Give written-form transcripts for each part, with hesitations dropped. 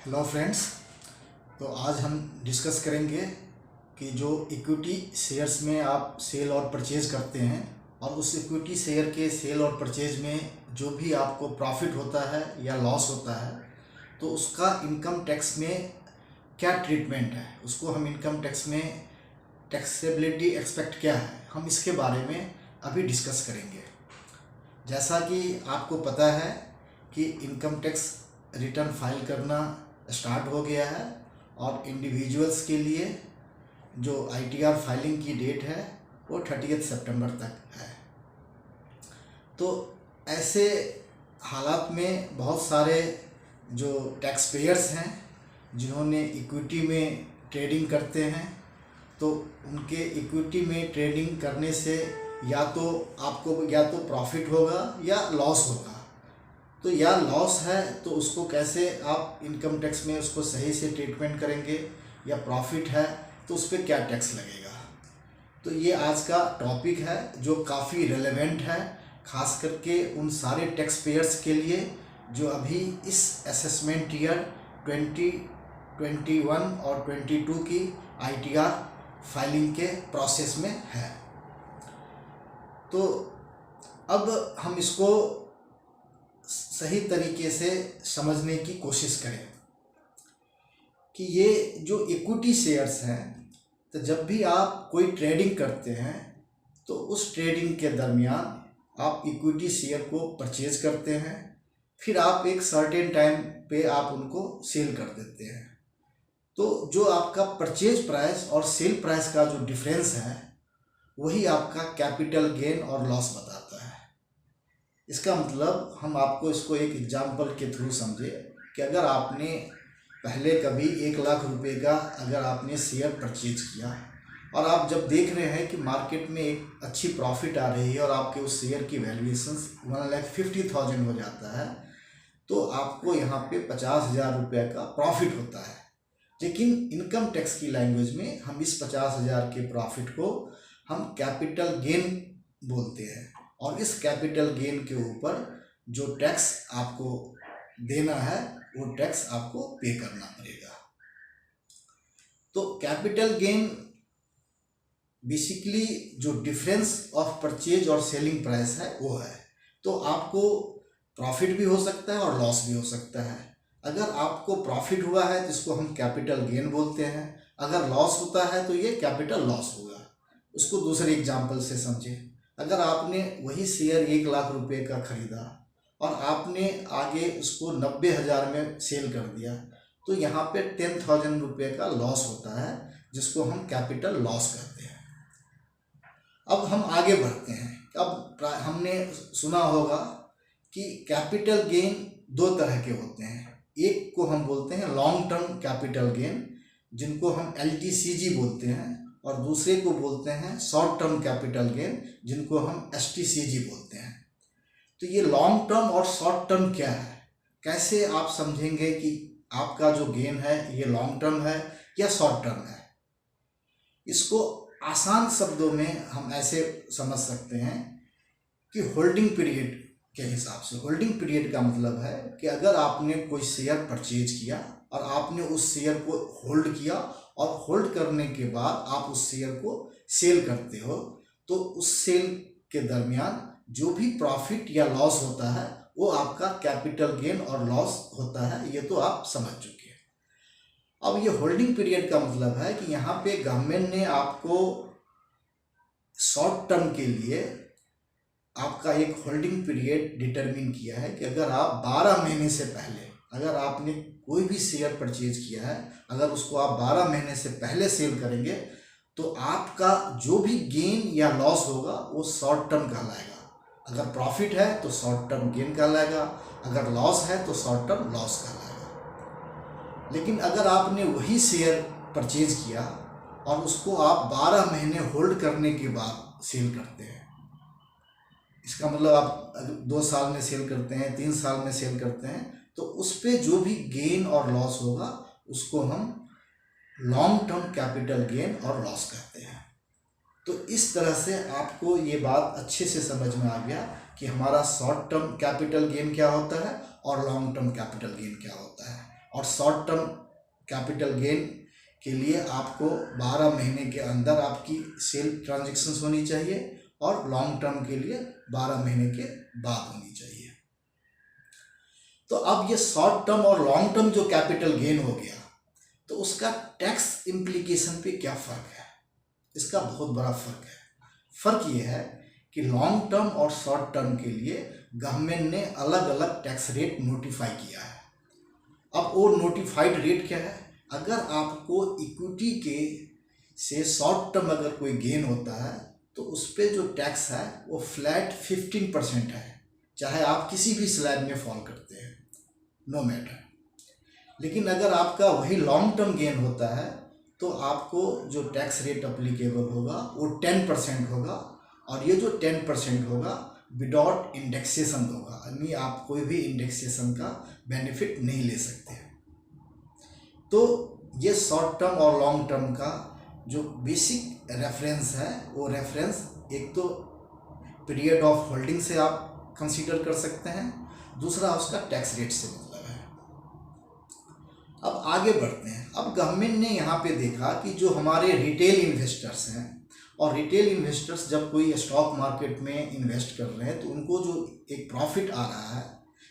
Hello friends. तो आज हम डिस्कस करेंगे कि जो इक्विटी शेयर्स में आप सेल और परचेज करते हैं और उस इक्विटी शेयर के सेल और परचेज में जो भी आपको प्रॉफिट होता है या लॉस होता है तो उसका इनकम टैक्स में क्या ट्रीटमेंट है, उसको हम इनकम टैक्स में टैक्सेबिलिटी एक्सपेक्ट क्या है, हम इसके बारे में अभी डिस्कस करेंगे। जैसा कि आपको पता है कि इनकम टैक्स रिटर्न फाइल करना स्टार्ट हो गया है और इंडिविजुअल्स के लिए जो आईटीआर फाइलिंग की डेट है वो 30 सितंबर तक है। तो ऐसे हालात में बहुत सारे जो टैक्स पेयर्स हैं जिन्होंने इक्विटी में ट्रेडिंग करते हैं तो उनके इक्विटी में ट्रेडिंग करने से या तो आपको या तो प्रॉफिट होगा या लॉस होगा। तो या लॉस है तो उसको कैसे आप इनकम टैक्स में उसको सही से ट्रीटमेंट करेंगे, या प्रॉफिट है तो उस पर क्या टैक्स लगेगा। तो ये आज का टॉपिक है जो काफ़ी रेलेवेंट है, खास करके उन सारे टैक्स पेयर्स के लिए जो अभी इस असेसमेंट ईयर 2021 और 22 की आईटीआर फाइलिंग के प्रोसेस में है। तो अब हम इसको सही तरीके से समझने की कोशिश करें कि ये जो इक्विटी शेयर्स हैं, तो जब भी आप कोई ट्रेडिंग करते हैं तो उस ट्रेडिंग के दरमियान आप इक्विटी शेयर को परचेज करते हैं, फिर आप एक सर्टेन टाइम पे आप उनको सेल कर देते हैं। तो जो आपका परचेज प्राइस और सेल प्राइस का जो डिफरेंस है वही आपका कैपिटल गेन और लॉस बताता है। इसका मतलब हम आपको इसको एक एग्जांपल के थ्रू समझे कि अगर आपने पहले कभी 1 लाख रुपए का अगर आपने शेयर परचेज किया और आप जब देख रहे हैं कि मार्केट में एक अच्छी प्रॉफिट आ रही है और आपके उस शेयर की वैल्यूएशन 1,50,000 हो जाता है तो आपको यहाँ पे 50,000 रुपये का प्रॉफिट होता है। लेकिन इनकम टैक्स की लैंग्वेज में हम इस 50,000 के प्रॉफिट को हम कैपिटल गेन बोलते हैं और इस कैपिटल गेन के ऊपर जो टैक्स आपको देना है वो टैक्स आपको पे करना पड़ेगा। तो कैपिटल गेन बेसिकली जो डिफरेंस ऑफ परचेज और सेलिंग प्राइस है वो है। तो आपको प्रॉफिट भी हो सकता है और लॉस भी हो सकता है। अगर आपको प्रॉफिट हुआ है तो इसको हम कैपिटल गेन बोलते हैं, अगर लॉस होता है तो ये कैपिटल लॉस होगा। उसको दूसरे एग्जाम्पल से समझें। अगर आपने वही शेयर 1 लाख रुपए का खरीदा और आपने आगे उसको 90,000 में सेल कर दिया तो यहाँ पे 10,000 रुपये का लॉस होता है जिसको हम कैपिटल लॉस कहते हैं। अब हम आगे बढ़ते हैं। अब हमने सुना होगा कि कैपिटल गेन 2 तरह के होते हैं। एक को हम बोलते हैं लॉन्ग टर्म कैपिटल गेन जिनको हम LTCG बोलते हैं, और दूसरे को बोलते हैं शॉर्ट टर्म कैपिटल गेन जिनको हम STCG बोलते हैं। तो ये लॉन्ग टर्म और शॉर्ट टर्म क्या है, कैसे आप समझेंगे कि आपका जो गेन है ये लॉन्ग टर्म है या शॉर्ट टर्म है। इसको आसान शब्दों में हम ऐसे समझ सकते हैं कि होल्डिंग पीरियड के हिसाब से। होल्डिंग पीरियड का मतलब है कि अगर आपने कोई शेयर परचेज किया और आपने उस शेयर को होल्ड किया और होल्ड करने के बाद आप उस शेयर को सेल करते हो तो उस सेल के दरमियान जो भी प्रॉफिट या लॉस होता है वो आपका कैपिटल गेन और लॉस होता है। ये तो आप समझ चुके हैं। अब ये होल्डिंग पीरियड का मतलब है कि यहाँ पे गवर्नमेंट ने आपको शॉर्ट टर्म के लिए आपका एक होल्डिंग पीरियड डिटरमिन किया है कि अगर आप 12 महीने से पहले अगर आपने कोई भी शेयर परचेज किया है, अगर उसको आप 12 महीने से पहले सेल करेंगे तो आपका जो भी गेन या लॉस होगा वो शॉर्ट टर्म कहलाएगा। अगर प्रॉफिट है तो शॉर्ट टर्म गेन कहलाएगा, अगर लॉस है तो शॉर्ट टर्म लॉस कहलाएगा। लेकिन अगर आपने वही शेयर परचेज किया और उसको आप 12 महीने होल्ड करने के बाद सेल करते हैं, इसका मतलब आप 2 साल में सेल करते हैं, 3 साल में सेल करते हैं, तो उस पर जो भी गेन और लॉस होगा उसको हम लॉन्ग टर्म कैपिटल गेन और लॉस कहते हैं। तो इस तरह से आपको ये बात अच्छे से समझ में आ गया कि हमारा शॉर्ट टर्म कैपिटल गेन क्या होता है और लॉन्ग टर्म कैपिटल गेन क्या होता है। और शॉर्ट टर्म कैपिटल गेन के लिए आपको 12 महीने के अंदर आपकी सेल ट्रांजैक्शंस होनी चाहिए और लॉन्ग टर्म के लिए 12 महीने के बाद होनी चाहिए। तो अब ये शॉर्ट टर्म और लॉन्ग टर्म जो कैपिटल गेन हो गया, तो उसका टैक्स इम्प्लीकेशन पे क्या फ़र्क है? इसका बहुत बड़ा फ़र्क है। फ़र्क ये है कि लॉन्ग टर्म और शॉर्ट टर्म के लिए गवर्नमेंट ने अलग अलग टैक्स रेट नोटिफाई किया है। अब वो नोटिफाइड रेट क्या है? अगर आपको इक्विटी के से शॉर्ट टर्म अगर कोई गेन होता है तो उस पर जो टैक्स है वो फ्लैट 15% है, चाहे आप किसी भी स्लैब में फॉल करते हैं, नो मैटर। लेकिन अगर आपका वही लॉन्ग टर्म गेन होता है तो आपको जो टैक्स रेट अप्लीकेबल होगा वो 10% होगा, और ये जो 10% होगा विदाउट इंडेक्सेशन होगा, यानी आप कोई भी इंडेक्सेशन का बेनिफिट नहीं ले सकते। तो ये शॉर्ट टर्म और लॉन्ग टर्म का जो बेसिक रेफरेंस है वो रेफरेंस एक तो पीरियड ऑफ होल्डिंग से आप कंसीडर कर सकते हैं, दूसरा उसका टैक्स रेट से मतलब है। अब आगे बढ़ते हैं। अब गवर्नमेंट ने यहाँ पे देखा कि जो हमारे रिटेल इन्वेस्टर्स हैं, और रिटेल इन्वेस्टर्स जब कोई स्टॉक मार्केट में इन्वेस्ट कर रहे हैं तो उनको जो एक प्रॉफिट आ रहा है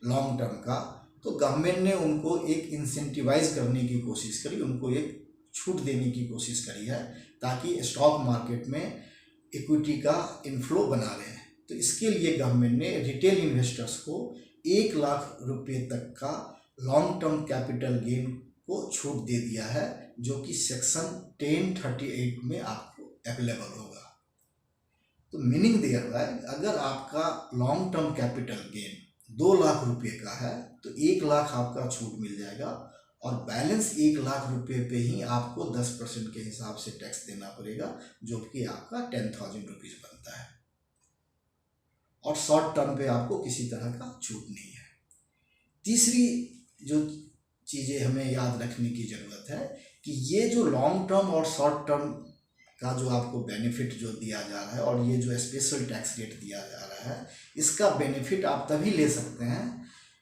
लॉन्ग टर्म का, तो गवर्नमेंट ने उनको एक इंसेंटिवाइज करने की कोशिश करी, उनको एक छूट देने की कोशिश करी है ताकि स्टॉक मार्केट में इक्विटी का इनफ्लो बना रहे। तो इसके लिए गवर्नमेंट ने रिटेल इन्वेस्टर्स को 1 लाख रुपए तक का लॉन्ग टर्म कैपिटल गेन को छूट दे दिया है, जो कि सेक्शन 1038 में आपको अवेलेबल होगा। तो मीनिंग दिया हुआ है, अगर आपका long term capital gain 2 lakh रुपए का है तो 1 लाख आपका छूट मिल जाएगा, और बैलेंस 1 लाख रुपए पे ही आपको 10% के हिसाब से टैक्स देना पड़ेगा, जो कि आपका 10,000 रुपीज़ बनता है। और शॉर्ट टर्म पे आपको किसी तरह का छूट नहीं है। तीसरी जो चीज़ें हमें याद रखने की ज़रूरत है कि ये जो लॉन्ग टर्म और शॉर्ट टर्म का जो आपको बेनिफिट जो दिया जा रहा है, और ये जो स्पेशल टैक्स रेट दिया जा रहा है, इसका बेनिफिट आप तभी ले सकते हैं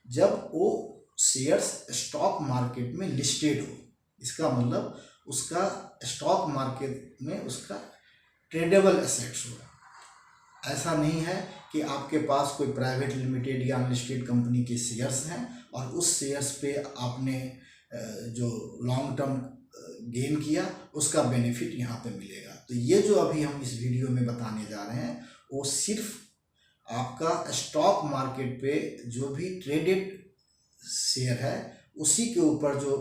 जब वो शेयर्स स्टॉक मार्केट में लिस्टेड हो। इसका मतलब उसका स्टॉक मार्केट में उसका ट्रेडेबल एसेट्स हो। ऐसा नहीं है कि आपके पास कोई प्राइवेट लिमिटेड या अनलिस्टेड कंपनी के शेयर्स हैं और उस शेयर्स पे आपने जो लॉन्ग टर्म गेन किया उसका बेनिफिट यहाँ पे मिलेगा। तो ये जो अभी हम इस वीडियो में बताने जा रहे हैं वो सिर्फ आपका स्टॉक मार्केट पे जो भी ट्रेडेड शेयर है उसी के ऊपर जो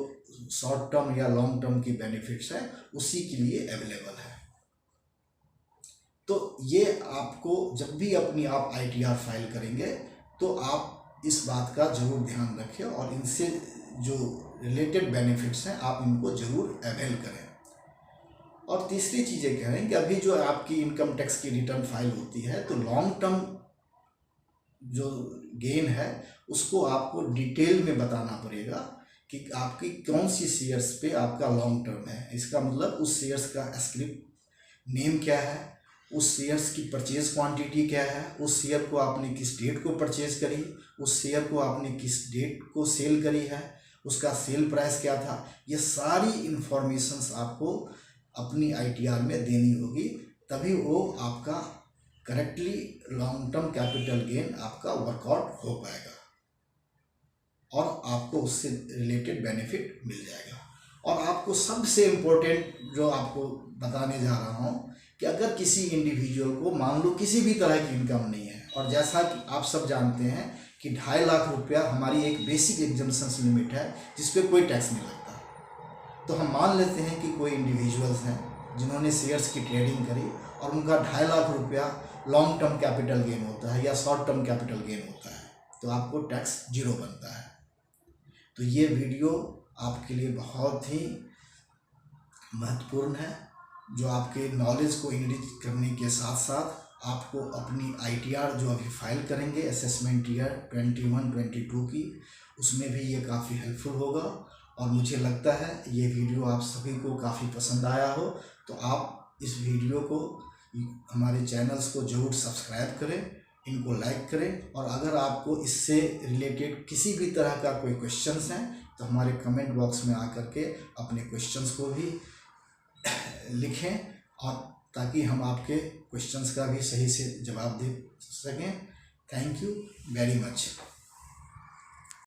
शॉर्ट टर्म या लॉन्ग टर्म की बेनिफिट्स है उसी के लिए अवेलेबल है। तो ये आपको जब भी अपनी आप ITR फाइल करेंगे तो आप इस बात का ज़रूर ध्यान रखें और इनसे जो रिलेटेड बेनिफिट्स हैं आप इनको ज़रूर अवेल करें। और तीसरी चीज़ें कह रहे हैं कि अभी जो आपकी इनकम टैक्स की रिटर्न फाइल होती है तो लॉन्ग टर्म जो गेन है उसको आपको डिटेल में बताना पड़ेगा कि आपकी कौन सी शेयर्स पे आपका लॉन्ग टर्म है। इसका मतलब उस शेयर्स का स्क्रिप्ट नेम क्या है, उस शेयर्स की परचेज क्वांटिटी क्या है, उस शेयर को आपने किस डेट को परचेज करी, उस शेयर को आपने किस डेट को सेल करी है, उसका सेल प्राइस क्या था। ये सारी इंफॉर्मेशंस आपको अपनी ITR में देनी होगी, तभी वो आपका correctly long term capital gain आपका वर्कआउट हो पाएगा और आपको उससे रिलेटेड बेनिफिट मिल जाएगा। और आपको सबसे इम्पोर्टेंट जो आपको बताने जा रहा हूँ कि अगर किसी इंडिविजुअल को मान लो किसी भी तरह की इनकम नहीं है, और जैसा कि आप सब जानते हैं कि 2.5 लाख रुपया हमारी एक बेसिक एग्जम्पशंस लिमिट है जिस पे कोई टैक्स नहीं लगता। तो हम मान लेते हैं कि कोई इंडिविजुअल्स हैं जिन्होंने शेयर्स की ट्रेडिंग करी और उनका 2.5 लाख रुपया लॉन्ग टर्म कैपिटल गेन होता है या शॉर्ट टर्म कैपिटल गेन होता है, तो आपको टैक्स 0 बनता है। तो ये वीडियो आपके लिए बहुत ही महत्वपूर्ण है, जो आपके नॉलेज को इनरिच करने के साथ साथ आपको अपनी ITR जो अभी फाइल करेंगे असेसमेंट ईयर 21-22 की, उसमें भी ये काफ़ी हेल्पफुल होगा। और मुझे लगता है ये वीडियो आप सभी को काफ़ी पसंद आया हो, तो आप इस वीडियो को हमारे चैनल्स को ज़रूर सब्सक्राइब करें, इनको लाइक करें, और अगर आपको इससे रिलेटेड किसी भी तरह का कोई क्वेश्चंस हैं तो हमारे कमेंट बॉक्स में आकर के अपने क्वेश्चंस को भी लिखें, और ताकि हम आपके क्वेश्चंस का भी सही से जवाब दे सकें। Thank you very much.